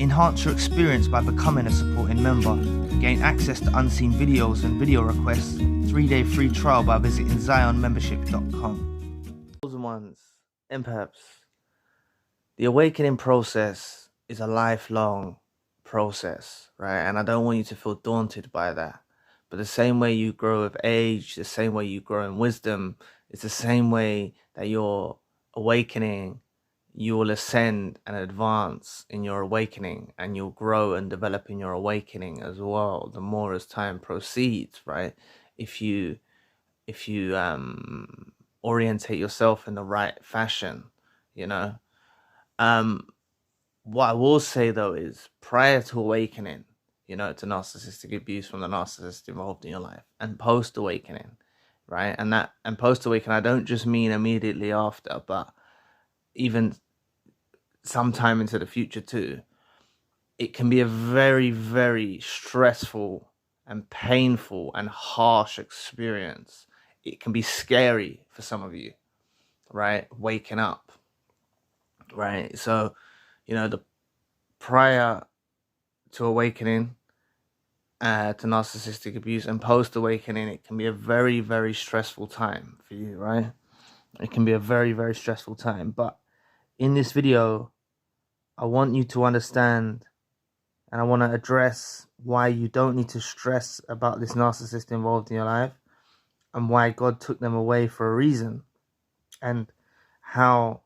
Enhance your experience by becoming a supporting member. Gain access to unseen videos and video requests. 3-day free trial by visiting zionmembership.com. Chosen ones, empaths. The awakening process is a lifelong process, right? And I don't want you to feel daunted by that. But the same way you grow with age, the same way you grow in wisdom, it's the same way that you're awakening. You will ascend and advance in your awakening, and you'll grow and develop in your awakening as well, the more as time proceeds, right? If you orientate yourself in the right fashion, you know. What I will say though is, prior to awakening, to narcissistic abuse from the narcissist involved in your life, and post awakening, right? And post awakening, I don't just mean immediately after, but even sometime into the future too. It can be a very, very stressful and painful and harsh experience. It can be scary for some of you, right? Waking up, right? So, the prior to awakening to narcissistic abuse and post awakening, it can be a very, very stressful time for you, right? It can be a very, very stressful time. But in this video, I want you to understand, and I want to address why you don't need to stress about this narcissist involved in your life, and why God took them away for a reason, and how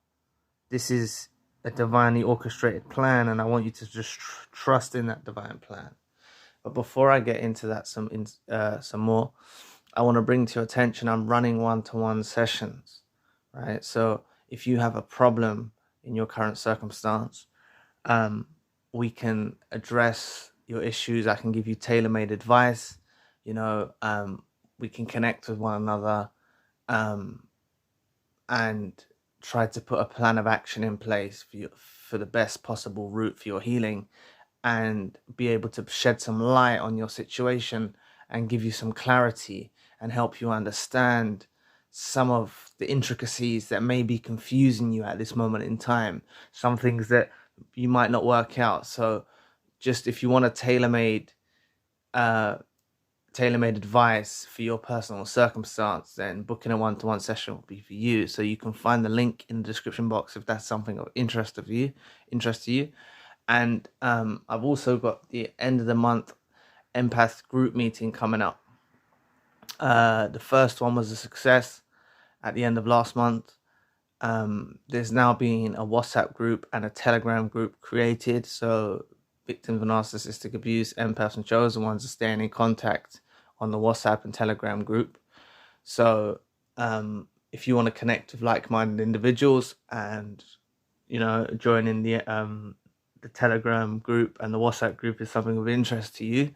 this is a divinely orchestrated plan, and I want you to just trust in that divine plan. But before I get into that some more, I want to bring to your attention, I'm running one-to-one sessions, right? So if you have a problem in your current circumstance, we can address your issues. I can give you tailor-made advice. We can connect with one another, and try to put a plan of action in place for the best possible route for your healing, and be able to shed some light on your situation and give you some clarity and help you understand some of the intricacies that may be confusing you at this moment in time, some things that you might not work out. So just if you want a tailor-made advice for your personal circumstance, then booking a one-to-one session will be for you. So you can find the link in the description box if that's something of interest to you. And I've also got the end of the month empath group meeting coming up. The first one was a success at the end of last month. There's now been a WhatsApp group and a Telegram group created, so victims of narcissistic abuse, empaths and chosen ones are staying in contact on the WhatsApp and Telegram group. So if you want to connect with like-minded individuals and join in the Telegram group and the WhatsApp group is something of interest to you,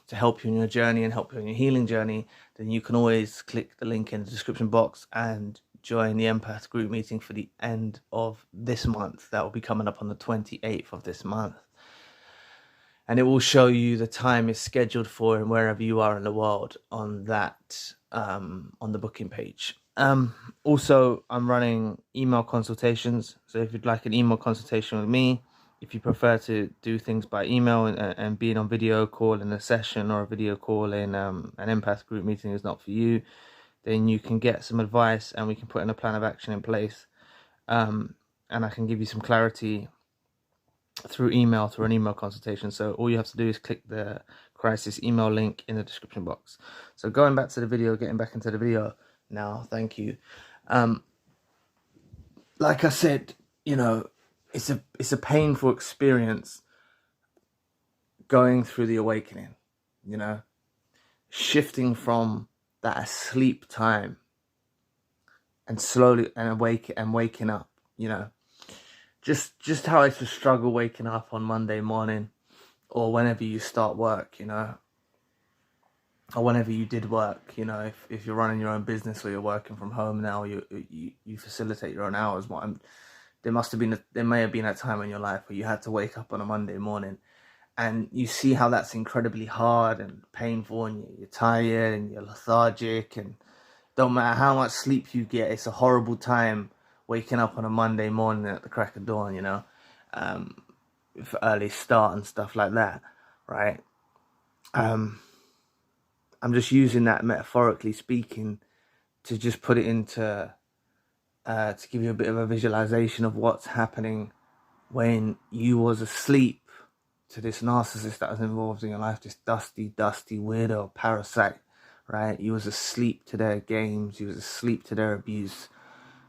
to help you in your journey and help you in your healing journey, then you can always click the link in the description box and join the empath group meeting for the end of this month. That will be coming up on the 28th of this month, and it will show you the time is scheduled for and wherever you are in the world on that on the booking page. Also, I'm running email consultations, so if you'd like an email consultation with me, if you prefer to do things by email and being on video call in a session, or a video call in an empath group meeting is not for you, then you can get some advice and we can put in a plan of action in place. And I can give you some clarity through an email consultation. So all you have to do is click the crisis email link in the description box. So going back to the video, getting back into the video now, thank you. Like I said, it's a painful experience going through the awakening, shifting from that asleep time and slowly waking up, just how I used to struggle waking up on Monday morning, or whenever you start work, or whenever you did work, if you're running your own business or you're working from home now, you facilitate your own hours. There may have been a time in your life where you had to wake up on a Monday morning, and you see how that's incredibly hard and painful, and you're tired and you're lethargic, and don't matter how much sleep you get, it's a horrible time waking up on a Monday morning at the crack of dawn, for early start and stuff like that, right? I'm just using that metaphorically speaking to just put it into to give you a bit of a visualization of what's happening when you was asleep to this narcissist that was involved in your life, this dusty weirdo parasite, right? You was asleep to their games, you was asleep to their abuse,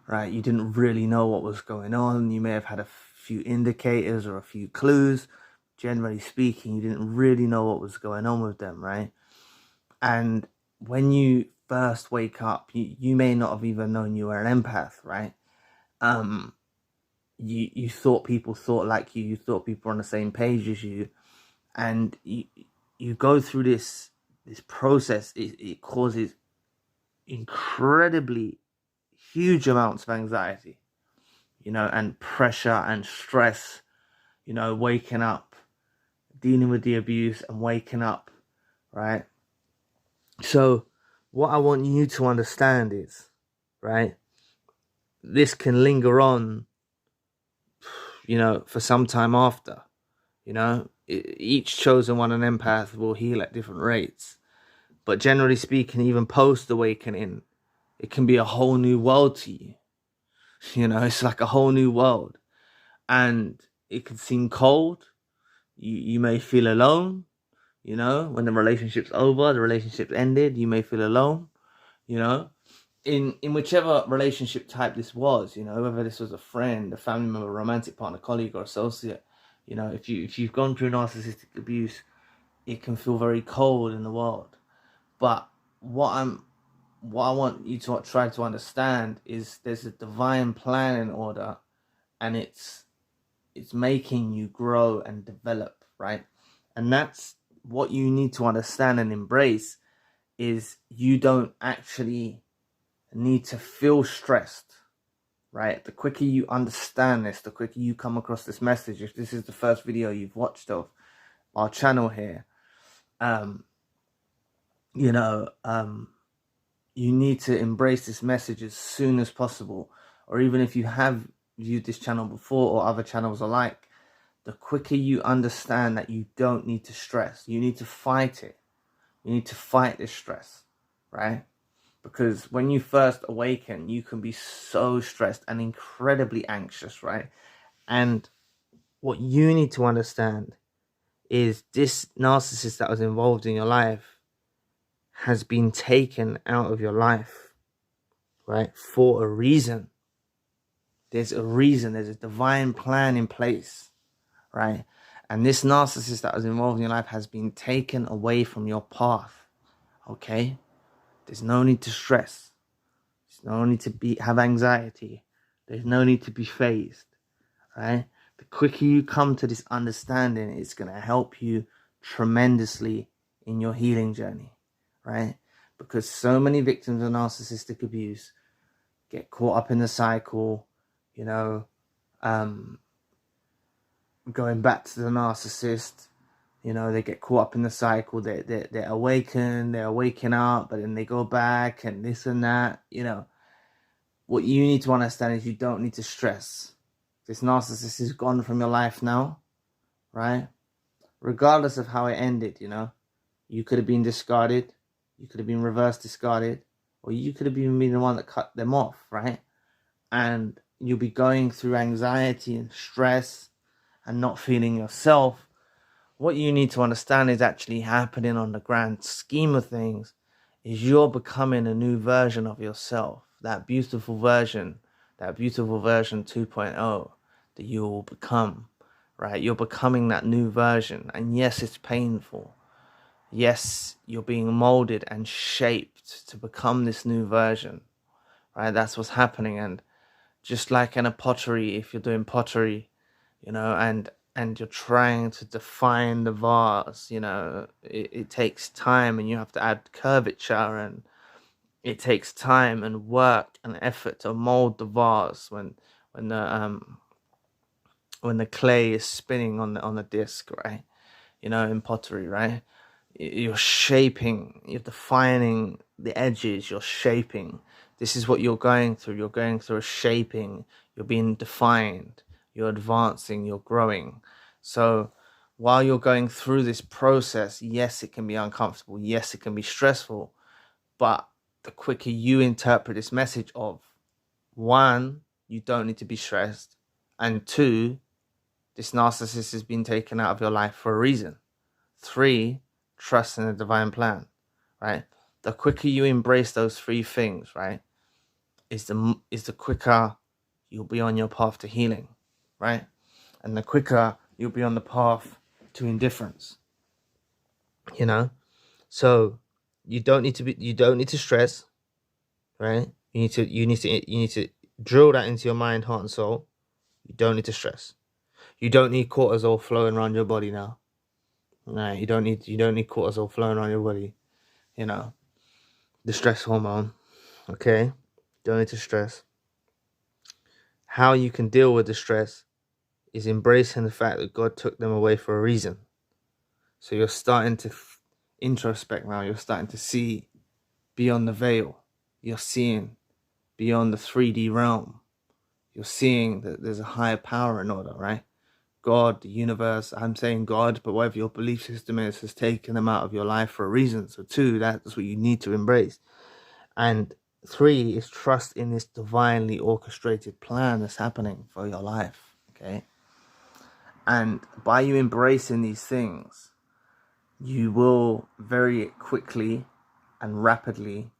right? You didn't really know what was going on. You may have had a few indicators or a few clues. Generally speaking, you didn't really know what was going on with them, right? And when you first wake up, you may not have even known you were an empath, right? You thought people thought like you thought people were on the same page as you, and you go through this process. It causes incredibly huge amounts of anxiety, and pressure and stress, waking up, dealing with the abuse and waking up, right? So what I want you to understand is, right, this can linger on, for some time after, each chosen one, an empath, will heal at different rates. But generally speaking, even post-awakening, it can be a whole new world to you. It's like a whole new world. And it can seem cold. You may feel alone, when the relationship's over, the relationship's ended, you may feel alone, in whichever relationship type this was, whether this was a friend, a family member, a romantic partner, colleague, or associate. If you've gone through narcissistic abuse, it can feel very cold in the world. But what I want you to try to understand is there's a divine plan in order, and it's making you grow and develop, right? And that's what you need to understand and embrace, is you don't actually need to feel stressed, right? The quicker you understand this, the quicker you come across this message, if this is the first video you've watched of our channel here, you need to embrace this message as soon as possible. Or even if you have viewed this channel before or other channels alike, the quicker you understand that you don't need to stress, you need to fight it. You need to fight this stress, right? Because when you first awaken, you can be so stressed and incredibly anxious, right? And what you need to understand is this narcissist that was involved in your life has been taken out of your life, right? For a reason. There's a reason. There's a divine plan in place, right? And this narcissist that was involved in your life has been taken away from your path, okay? There's no need to stress. There's no need to have anxiety. There's no need to be phased, right? The quicker you come to this understanding, it's going to help you tremendously in your healing journey, right? Because so many victims of narcissistic abuse get caught up in the cycle, going back to the narcissist. They get caught up in the cycle. They're awakened, they're waking up, but then they go back and this and that. What you need to understand is you don't need to stress. This narcissist is gone from your life now, right? Regardless of how it ended, you could have been discarded, you could have been reverse discarded, or you could have been the one that cut them off, right? And you'll be going through anxiety and stress and not feeling yourself. What you need to understand is actually happening on the grand scheme of things is you're becoming a new version of yourself. That beautiful version 2.0 that you will become, right? You're becoming that new version. And yes, it's painful. Yes, you're being molded and shaped to become this new version, right? That's what's happening. And just like in a pottery, if you're doing pottery, and you're trying to define the vase, it takes time, and you have to add curvature, and it takes time and work and effort to mold the vase when the clay is spinning on the disc, right? In pottery, right? You're shaping, you're defining the edges, you're shaping. This is what you're going through. You're going through a shaping. You're being defined. You're advancing. You're growing. So while you're going through this process, yes, it can be uncomfortable. Yes, it can be stressful. But the quicker you interpret this message of, one, you don't need to be stressed. And two, this narcissist has been taken out of your life for a reason. Three, trust in the divine plan, right? The quicker you embrace those three things, right, is the quicker you'll be on your path to healing, right? And the quicker you'll be on the path to indifference, you know? So you don't need to stress, right? You need to drill that into your mind, heart, and soul. You don't need to stress. You don't need cortisol flowing around your body now. No, you don't need cortisol flowing around your body. You know, the stress hormone. Okay, don't need to stress. How you can deal with the stress is embracing the fact that God took them away for a reason. So you're starting to introspect now. You're starting to see beyond the veil. You're seeing beyond the 3D realm. You're seeing that there's a higher power in order, right? God, the universe, I'm saying God, but whatever your belief system is, has taken them out of your life for a reason. So two, that's what you need to embrace. And three is trust in this divinely orchestrated plan that's happening for your life, okay? And by you embracing these things, you will very quickly and rapidly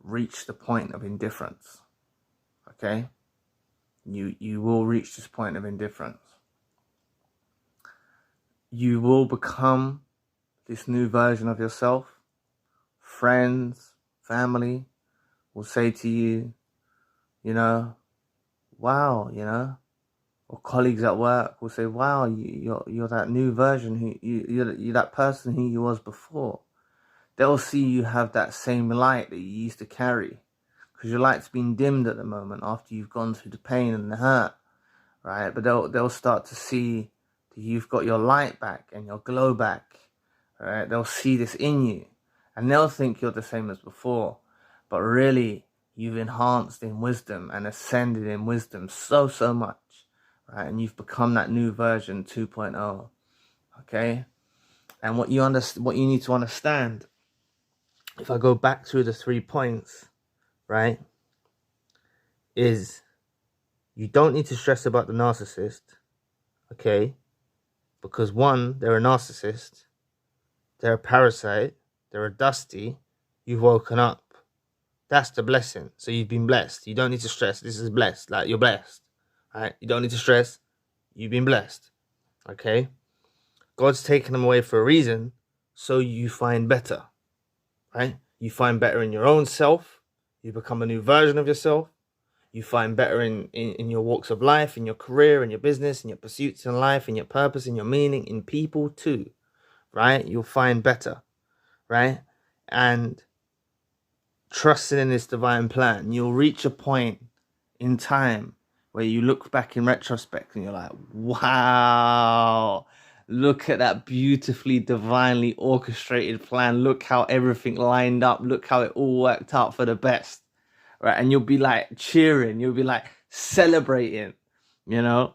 reach the point of indifference, okay? You will reach this point of indifference. You will become this new version of yourself. Friends, family will say to you, you know, wow, you know, or colleagues at work will say, wow, you're that new version, you're that person who you was before. They'll see you have that same light that you used to carry, because your light's been dimmed at the moment after you've gone through the pain and the hurt, right? But they'll start to see that you've got your light back and your glow back, right? They'll see this in you, and they'll think you're the same as before, but really you've enhanced in wisdom and ascended in wisdom so much, right? And you've become that new version 2.0, okay? And what you need to understand, if I go back through the 3 points, right, is you don't need to stress about the narcissist, okay? Because one, they're a narcissist, they're a parasite, they're a dusty, you've woken up. That's the blessing. So you've been blessed. You don't need to stress. This is blessed. Like, you're blessed, right? You don't need to stress. You've been blessed, okay? God's taken them away for a reason, so you find better, right? You find better in your own self. You become a new version of yourself. You find better in your walks of life, in your career, in your business, in your pursuits in life, in your purpose, in your meaning, in people too, right? You'll find better, right? And trusting in this divine plan, you'll reach a point in time where you look back in retrospect and you're like, wow, look at that beautifully, divinely orchestrated plan. Look how everything lined up. Look how it all worked out for the best, right? And you'll be like cheering. You'll be like celebrating, you know?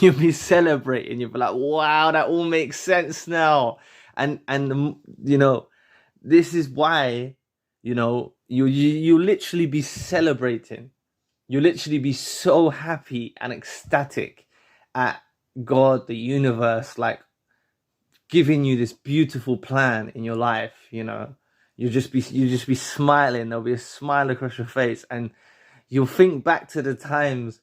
You'll be celebrating. You'll be like, wow, that all makes sense now. And you know, this is why, you know, you literally be celebrating. You literally be so happy and ecstatic at God, the universe, like giving you this beautiful plan in your life. You know, you just be smiling. There'll be a smile across your face, and you'll think back to the times,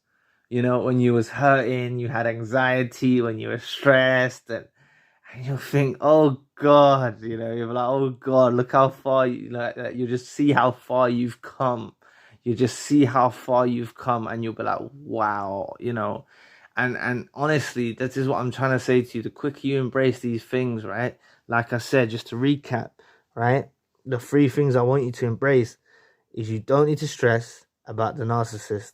you know, when you was hurting, you had anxiety, when you were stressed, and you'll think, oh God, you know, you're like, oh God, look how far you just see how far you've come. You just see how far you've come, and you'll be like, wow, you know. And honestly, that is what I'm trying to say to you. The quicker you embrace these things, right? Like I said, just to recap, right? The 3 things I want you to embrace is you don't need to stress about the narcissist.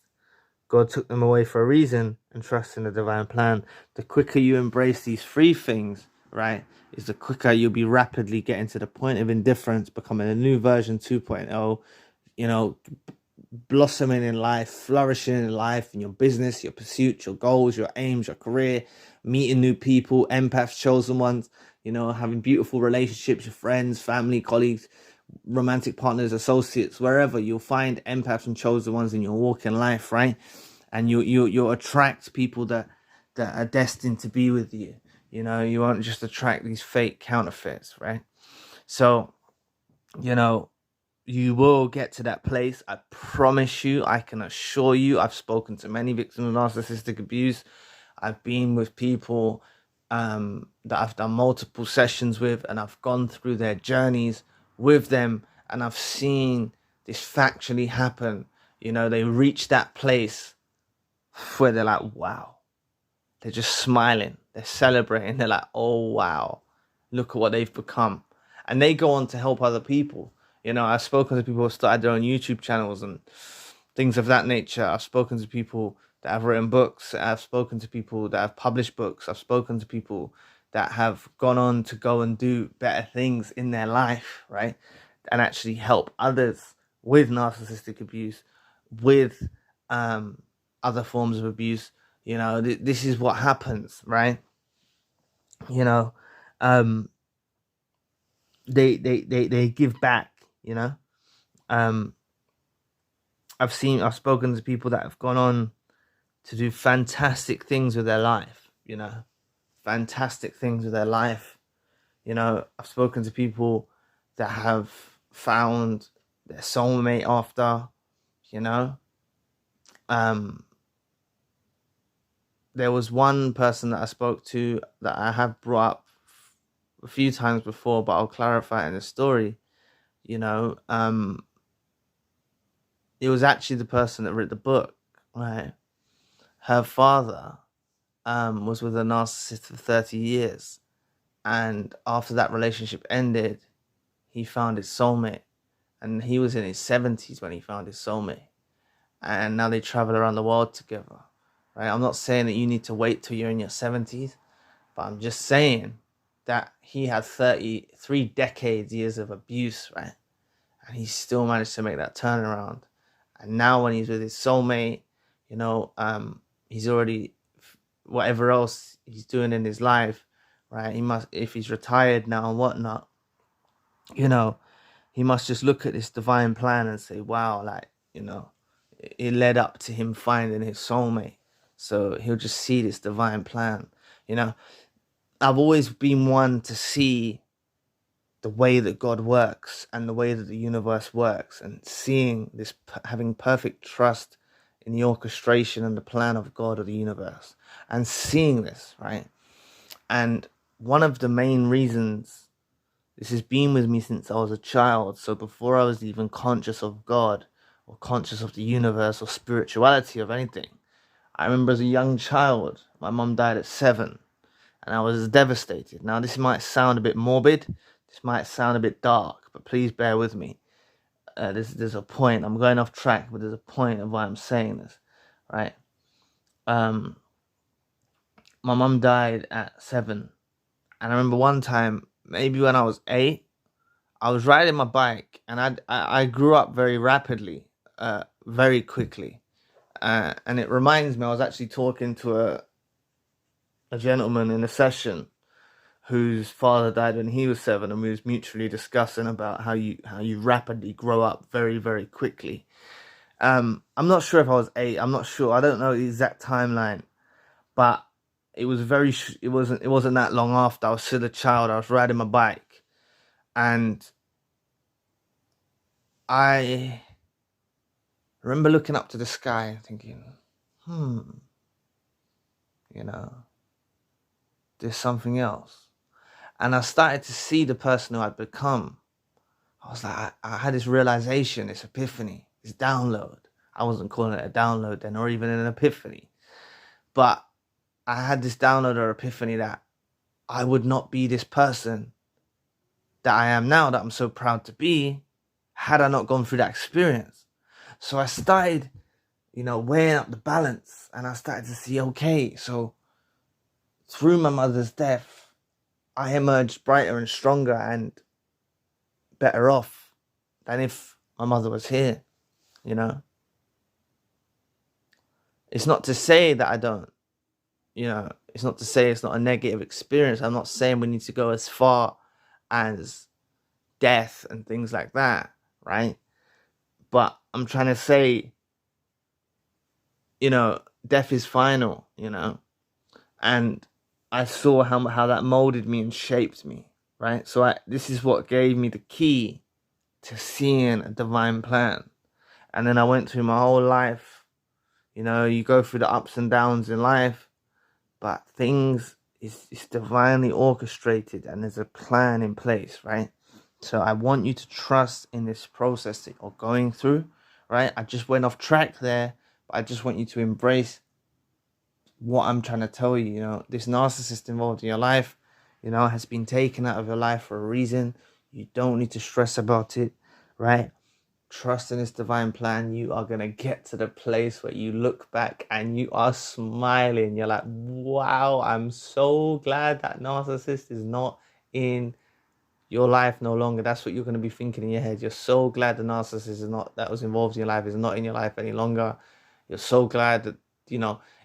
God took them away for a reason, and trust in the divine plan. The quicker you embrace these 3 things, right, is the quicker you'll be rapidly getting to the point of indifference, becoming a new version 2.0, you know, blossoming in life, flourishing in life, in your business, your pursuits, your goals, your aims, your career, meeting new people, empaths, chosen ones, having beautiful relationships, your friends, family, colleagues, romantic partners, associates, wherever, you'll find empaths and chosen ones in your walk in life, right? And you'll attract people that are destined to be with you. You won't just attract these fake counterfeits, right? So, you will get to that place. I promise you, I can assure you. I've spoken to many victims of narcissistic abuse. I've been with people that I've done multiple sessions with, and I've gone through their journeys with them, and I've seen this factually happen. They reach that place where they're like, wow. They're just smiling. They're celebrating. They're like, oh, wow, look at what they've become. And they go on to help other people. I've spoken to people who started their own YouTube channels and things of that nature. I've spoken to people that have written books. I've spoken to people that have published books. I've spoken to people that have gone on to go and do better things in their life, right? And actually help others with narcissistic abuse, with other forms of abuse. This is what happens, right? They give back. I've spoken to people that have gone on to do fantastic things with their life. Fantastic things with their life. I've spoken to people that have found their soulmate after. There was one person that I spoke to that I have brought up a few times before, but I'll clarify it in the story. It was actually the person that wrote the book, right? Her father was with a narcissist for 30 years. And after that relationship ended, he found his soulmate. And he was in his 70s when he found his soulmate. And now they travel around the world together, right? I'm not saying that you need to wait till you're in your 70s, but I'm just saying that he had 33 years of abuse, right? And he still managed to make that turnaround. And now when he's with his soulmate, he's already, whatever else he's doing in his life, right? He must, if he's retired now and whatnot, he must just look at this divine plan and say, wow, it led up to him finding his soulmate. So he'll just see this divine plan. I've always been one to see the way that God works and the way that the universe works, and seeing this, having perfect trust in the orchestration and the plan of God or the universe, and seeing this, right? And one of the main reasons this has been with me since I was a child, so before I was even conscious of God or conscious of the universe or spirituality of anything, I remember as a young child, my mum died at 7, and I was devastated. Now, this might sound a bit morbid, this might sound a bit dark, but please bear with me. There's a point. I'm going off track, but there's a point of why I'm saying this, right? My mum died at 7, and I remember one time, maybe when I was 8, I was riding my bike, and I grew up very rapidly, very quickly, and it reminds me, I was actually talking to a gentleman in a session whose father died when he was 7, and we was mutually discussing about how you rapidly grow up very, very quickly. I'm not sure if I was 8. I'm not sure. I don't know the exact timeline, but it was it wasn't that long after. I was still a child. I was riding my bike, and I remember looking up to the sky and thinking, there's something else. And I started to see the person who I'd become. I was like, I had this realization, this epiphany, this download. I wasn't calling it a download then, or even an epiphany. But I had this download or epiphany that I would not be this person that I am now, that I'm so proud to be, had I not gone through that experience. So I started, weighing up the balance, and I started to see, okay, so through my mother's death, I emerged brighter and stronger and better off than if my mother was here, It's not to say that I don't, it's not to say it's not a negative experience. I'm not saying we need to go as far as death and things like that, right? But I'm trying to say, death is final, and I saw how that molded me and shaped me, right? So this is what gave me the key to seeing a divine plan. And then I went through my whole life. You go through the ups and downs in life, but things is divinely orchestrated and there's a plan in place, right? So I want you to trust in this process that you're going through, right? I just went off track there, but I just want you to embrace what I'm trying to tell you. This narcissist involved in your life, has been taken out of your life for a reason. You don't need to stress about it, right? Trust in this divine plan. You are going to get to the place where you look back and you are smiling. You're like, wow, I'm so glad that narcissist is not in your life no longer. That's what you're going to be thinking in your head. You're so glad the narcissist that was involved in your life is not in your life any longer. You're so glad that,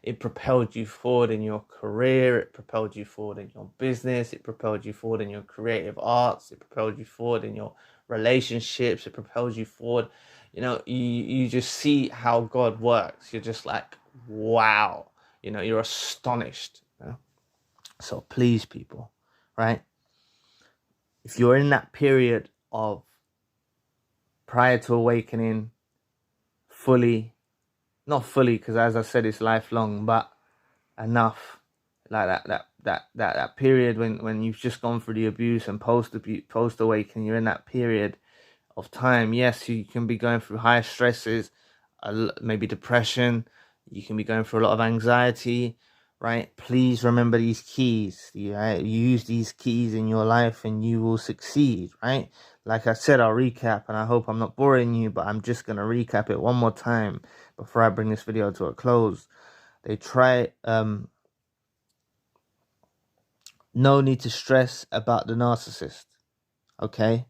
it propelled you forward in your career. It propelled you forward in your business. It propelled you forward in your creative arts. It propelled you forward in your relationships. It propels you forward. You just see how God works. You're just like, wow. You're astonished. So please, people, right? If you're in that period of prior to awakening, not fully, because as I said, it's lifelong, but enough, like that period when you've just gone through the abuse and post awakening, you're in that period of time. Yes, you can be going through high stresses, maybe depression. You can be going through a lot of anxiety, right? Please remember these keys. Use these keys in your life and you will succeed, right? Like I said, I'll recap, and I hope I'm not boring you, but I'm just going to recap it one more time before I bring this video to a close. No need to stress about the narcissist, okay?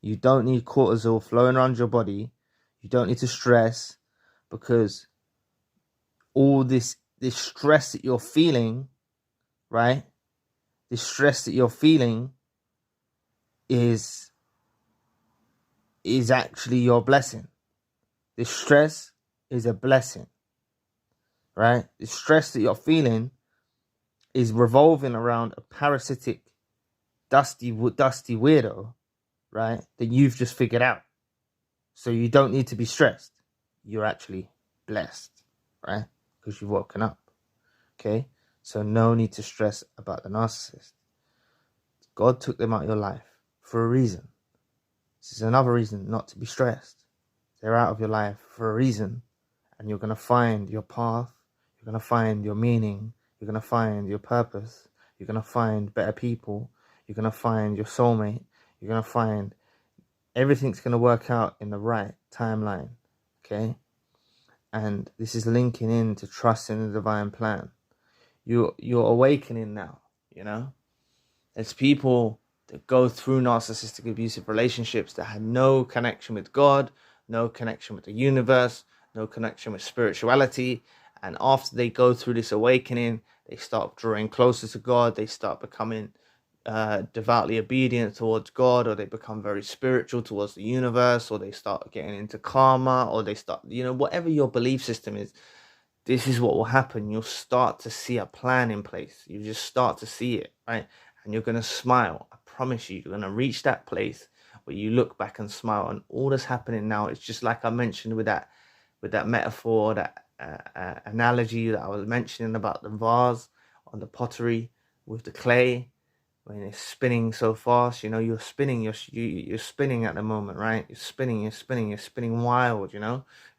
You don't need cortisol flowing around your body. You don't need to stress, because all this stress that you're feeling, right? This stress that you're feeling is actually your blessing. This stress is a blessing, right? The stress that you're feeling is revolving around a parasitic, dusty weirdo, right? That you've just figured out. So you don't need to be stressed. You're actually blessed, right? Because you've woken up, okay? So no need to stress about the narcissist. God took them out of your life for a reason. This is another reason not to be stressed. They're out of your life for a reason, and you're going to find your path. You're going to find your meaning. You're going to find your purpose. You're going to find better people. You're going to find your soulmate. You're going to find everything's going to work out in the right timeline, okay? And this is linking in to trust in the divine plan. You're awakening now, There's people that go through narcissistic abusive relationships that had no connection with God, no connection with the universe, no connection with spirituality. And after they go through this awakening, they start drawing closer to God. They start becoming devoutly obedient towards God, or they become very spiritual towards the universe, or they start getting into karma, or they start, whatever your belief system is, this is what will happen. You'll start to see a plan in place. You just start to see it, right? And you're going to smile. I promise you, you're going to reach that place where you look back and smile. And all that's happening now is just like I mentioned with that metaphor, that analogy that I was mentioning about the vase on the pottery with the clay. When it's spinning so fast, you're spinning, you're spinning at the moment, right? You're spinning wild,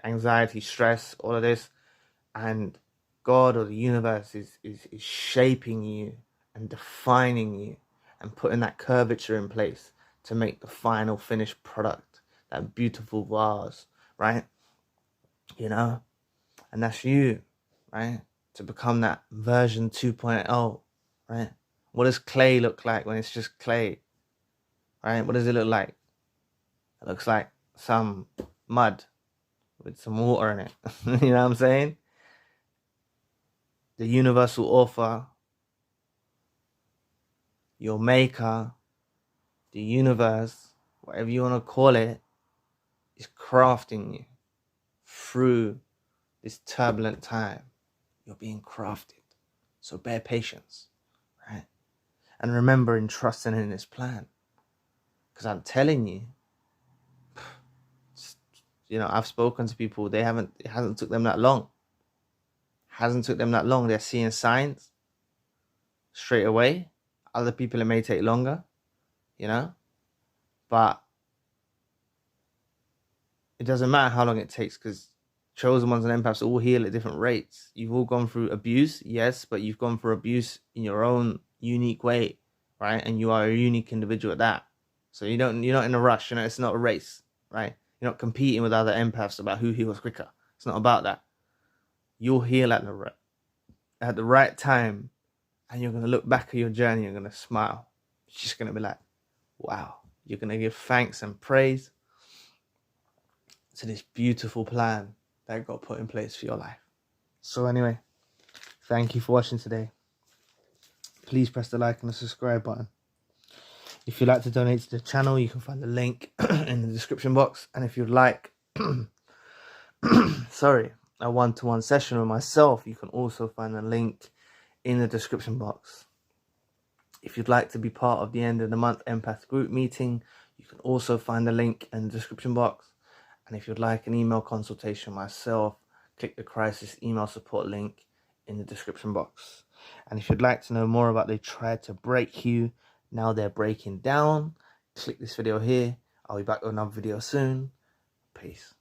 anxiety, stress, all of this. And God or the universe is shaping you and defining you and putting that curvature in place to make the final finished product, that beautiful vase, right? And that's you, right? To become that version 2.0, right? What does clay look like when it's just clay, right? What does it look like? It looks like some mud with some water in it. You know what I'm saying? the universal author, your maker, the universe, whatever you want to call it, is crafting you through this turbulent time. You're being crafted. So bear patience, right? And remember in trusting in this plan. Because I'm telling you, I've spoken to people, it hasn't took them that long. They're seeing signs straight away. Other people, it may take longer, but it doesn't matter how long it takes, because chosen ones and empaths all heal at different rates. You've all gone through abuse, yes, but you've gone through abuse in your own unique way, right? And you are a unique individual at that. So you're not in a rush, it's not a race, right? You're not competing with other empaths about who heals quicker. It's not about that. You'll heal at the right time, and you're going to look back at your journey, you're going to smile. It's just going to be like, wow. You're going to give thanks and praise to this beautiful plan that got put in place for your life. So anyway, thank you for watching today. Please press the like and the subscribe button. If you'd like to donate to the channel, you can find the link in the description box. And if you'd like a one-to-one session with myself, you can also find the link in the description box. If you'd like to be part of the end of the month empath group meeting, you can also find the link in the description box. And if you'd like an email consultation myself, click the crisis email support link in the description box. And if you'd like to know more about they tried to break you, now they're breaking down, click this video here. I'll be back with another video soon. Peace.